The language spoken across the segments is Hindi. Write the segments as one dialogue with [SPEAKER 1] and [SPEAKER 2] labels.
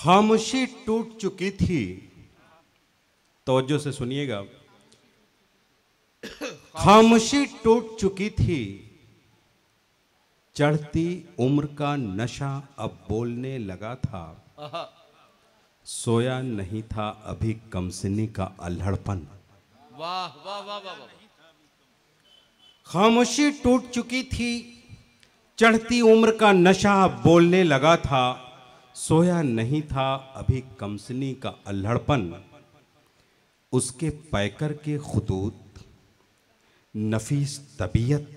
[SPEAKER 1] खामोशी टूट चुकी थी। तवज्जो से सुनिएगा। खामोशी टूट चुकी थी, चढ़ती उम्र का नशा अब बोलने लगा था। सोया नहीं था अभी कमसिनी का अल्हड़पन।
[SPEAKER 2] वाह वाह वाह वाह।
[SPEAKER 1] खामोशी टूट चुकी थी, चढ़ती उम्र का नशा अब बोलने लगा था। सोया नहीं था अभी कमसिनी का अल्हड़पन। उसके पैकर के खुतूत, नफीस तबीयत,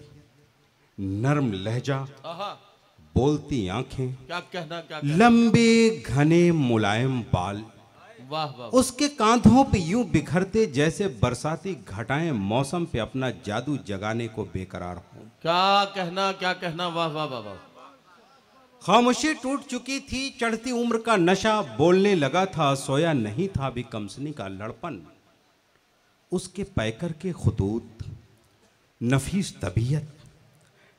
[SPEAKER 1] नर्म लहजा, बोलती आंखें,
[SPEAKER 2] क्या कहना
[SPEAKER 1] लंबे घने मुलायम बाल,
[SPEAKER 2] वाह वाह।
[SPEAKER 1] उसके कांधों पे यूं बिखरते जैसे बरसाती घटाएं मौसम पे अपना जादू जगाने को बेकरार हों।
[SPEAKER 2] क्या कहना, वाह वाह वाह वाह।
[SPEAKER 1] खामोशी टूट चुकी थी, चढ़ती उम्र का नशा बोलने लगा था। सोया नहीं था अभी कमसनी का लड़पन। उसके पैकर के खुतूत, नफीस तबीयत,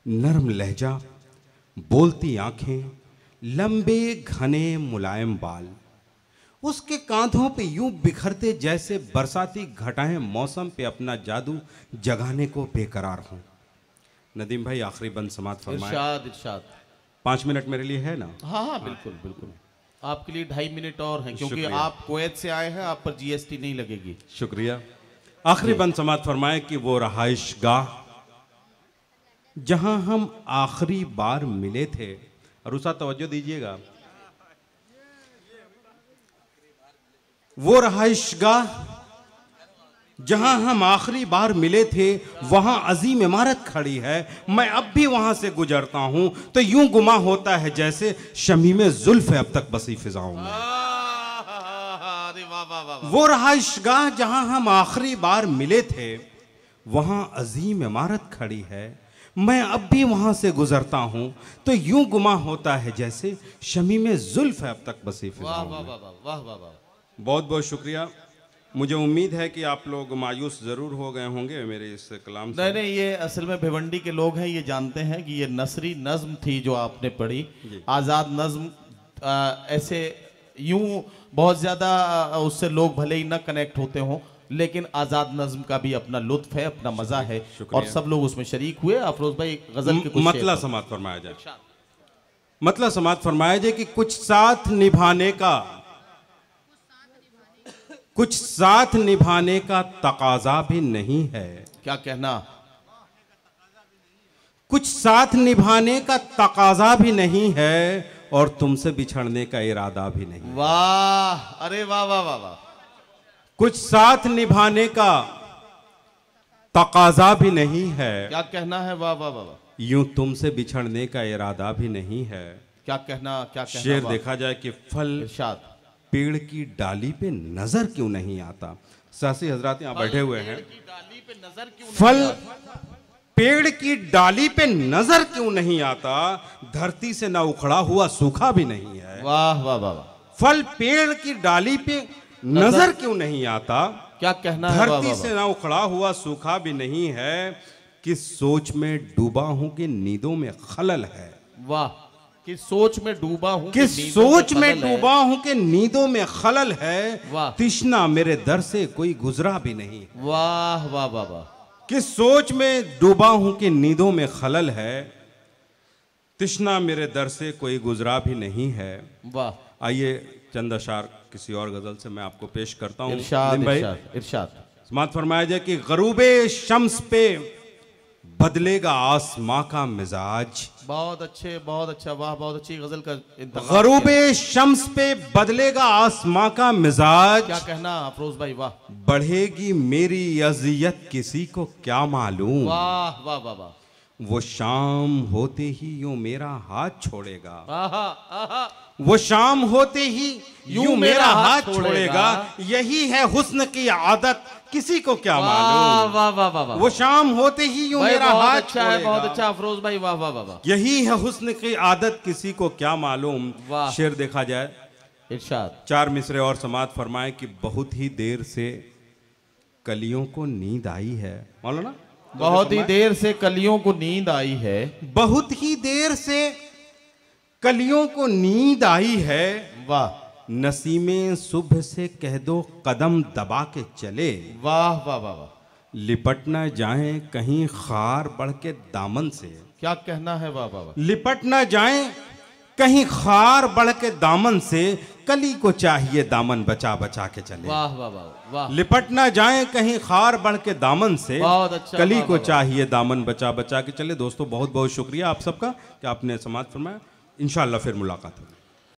[SPEAKER 1] नर्म लहजा, बोलती आंखें, लंबे घने मुलायम बाल, उसके कांधों पे यूं बिखरते जैसे बरसाती घटाएं मौसम पे अपना जादू जगाने को बेकरार हों। नदीम भाई आखिरी बंद समात फरमाएं।
[SPEAKER 2] इरशाद इरशाद।
[SPEAKER 1] 5 मिनट मेरे लिए है ना?
[SPEAKER 2] हाँ हाँ बिल्कुल बिल्कुल। आपके लिए 2.5 मिनट और हैं, क्योंकि
[SPEAKER 1] शुक्रिया।
[SPEAKER 2] आप कुवैत से आए हैं, आप पर जीएसटी नहीं लगेगी।
[SPEAKER 1] शुक्रिया। आखिरी बंद समात फरमाएं कि वो रहाइशगाह जहां हम आखिरी बार मिले थे। अरुसा तवज्जो दीजिएगा। वो रहाइशगाह जहां हम आखिरी बार मिले थे, वहां अजीम इमारत खड़ी है। मैं अब भी वहां से गुजरता हूं तो यूं गुमा होता है जैसे शमीम जुल्फ है अब तक बसी फिजाओं में। वो रहाइशगाह जहां हम आखिरी बार मिले थे, वहां अजीम इमारत खड़ी है। मैं अब भी वहां से गुजरता हूं तो यूं गुमा होता है जैसे शमीम जुल्फ है अब तक बसी फिजाओं में।
[SPEAKER 2] वाह वाह वाह।
[SPEAKER 1] बहुत बहुत शुक्रिया। मुझे उम्मीद है कि आप लोग मायूस जरूर हो गए होंगे मेरे इस कलाम से।
[SPEAKER 2] नहीं, ये असल में भिवंडी के लोग हैं, ये जानते हैं कि ये नसरी नज्म थी जो आपने पढ़ी, आज़ाद नज्म। ऐसे यूं बहुत ज़्यादा उससे लोग भले ही ना कनेक्ट होते हों, लेकिन आज़ाद नज्म का भी अपना लुत्फ है, अपना मज़ा है, और सब लोग उसमें शरीक हुए। अफरोज भाई गज़ल के कुछ
[SPEAKER 1] मतला समात फरमाया जाए। मतला समात फरमाया जाए कि कुछ साथ निभाने का तकाजा भी नहीं है।
[SPEAKER 2] क्या कहना?
[SPEAKER 1] कुछ साथ निभाने का तकाजा भी नहीं है और तुमसे बिछड़ने का इरादा भी नहीं।
[SPEAKER 2] वाह, अरे वाह वाह वाह वाह।
[SPEAKER 1] कुछ साथ निभाने का तकाजा भी नहीं है।
[SPEAKER 2] क्या कहना है? वाह वाह वाह वाह।
[SPEAKER 1] यूं तुमसे बिछड़ने का इरादा भी नहीं है।
[SPEAKER 2] क्या कहना, क्या कहना।
[SPEAKER 1] शेर देखा जाए कि फल
[SPEAKER 2] इरशाद।
[SPEAKER 1] पेड़ की डाली पे नजर क्यों नहीं आता। सासी हजरात यहाँ बैठे हुए हैं। फल पेड़ की डाली पे नजर क्यों नहीं आता, धरती से ना उखड़ा हुआ सूखा भी नहीं है।
[SPEAKER 2] वाह वाह वाह।
[SPEAKER 1] फल पेड़ की डाली पे नजर क्यों नहीं आता,
[SPEAKER 2] क्या कहना है?
[SPEAKER 1] धरती से ना उखड़ा हुआ सूखा भी नहीं है। किस सोच में डूबा हूं कि नींदों में खलल है।
[SPEAKER 2] वाह। किस सोच में डूबा हूं,
[SPEAKER 1] किस सोच में डूबा हूं कि नींदों में खलल है।
[SPEAKER 2] वाह।
[SPEAKER 1] तिश्ना मेरे दर से कोई गुजरा भी नहीं।
[SPEAKER 2] वाह वाह वाह वाह।
[SPEAKER 1] किस सोच में डूबा हूं कि नींदों में खलल है, तिश्ना मेरे दर से कोई गुजरा भी नहीं है।
[SPEAKER 2] वाह।
[SPEAKER 1] आइए चंद अशार किसी और गजल से मैं आपको पेश करता हूँ।
[SPEAKER 2] इरशाद इरशाद इरशाद।
[SPEAKER 1] समात फरमाया जाए कि गरूबे शम्स पे बदलेगा आसमां का मिजाज।
[SPEAKER 2] बहुत अच्छे, बहुत अच्छा। वाह, बहुत अच्छी गजल का इंतखाब।
[SPEAKER 1] गरूबे शम्स पे बदलेगा आसमां का मिजाज।
[SPEAKER 2] क्या कहना अफरोज भाई? वाह।
[SPEAKER 1] बढ़ेगी मेरी अजियत किसी को क्या मालूम।
[SPEAKER 2] वाह वाह वाह वाह।
[SPEAKER 1] वो शाम होते ही यूं मेरा हाथ छोड़ेगा।
[SPEAKER 2] आहा आहा।
[SPEAKER 1] वो शाम होते ही यूं मेरा हाथ छोड़ेगा। यही है हुस्न की आदत किसी को क्या मालूम।
[SPEAKER 2] वाह वाह वाह वाह।
[SPEAKER 1] वो शाम होते ही यूं मेरा हाथ
[SPEAKER 2] अच्छा है, बहुत अच्छा अफरोज भाई। वाह वाह वाह वाह।
[SPEAKER 1] यही है हुस्न की आदत किसी को क्या मालूम।
[SPEAKER 2] वाह।
[SPEAKER 1] शेर देखा जाए।
[SPEAKER 2] इरशाद।
[SPEAKER 1] 4 मिसरे और समात फरमाए कि बहुत ही देर से कलियों को नींद आई है। मौलाना
[SPEAKER 2] बहुत ही देर से कलियों को नींद आई है।
[SPEAKER 1] बहुत ही देर से कलियों को नींद आई है।
[SPEAKER 2] वाह।
[SPEAKER 1] नसीमें सुबह से कह दो कदम दबा के चले,
[SPEAKER 2] वाह वाह वाह वाह,
[SPEAKER 1] लिपट न जाए कहीं खार बढ़ के दामन से।
[SPEAKER 2] क्या कहना है, वाह वाह वाह।
[SPEAKER 1] लिपट न जाए कहीं खार बढ़ के दामन से, कली को चाहिए दामन बचा बचा के चले।
[SPEAKER 2] वाह वाह वाह वाह।
[SPEAKER 1] लिपट न जाए कहीं खार बढ़ के दामन से,
[SPEAKER 2] बहुत अच्छा,
[SPEAKER 1] कली
[SPEAKER 2] वाह,
[SPEAKER 1] को
[SPEAKER 2] वाह,
[SPEAKER 1] चाहिए दामन बचा बचा के चले। दोस्तों बहुत बहुत शुक्रिया आप सबका कि आपने समाज फरमाया। इंशाअल्लाह फिर मुलाकात होगी।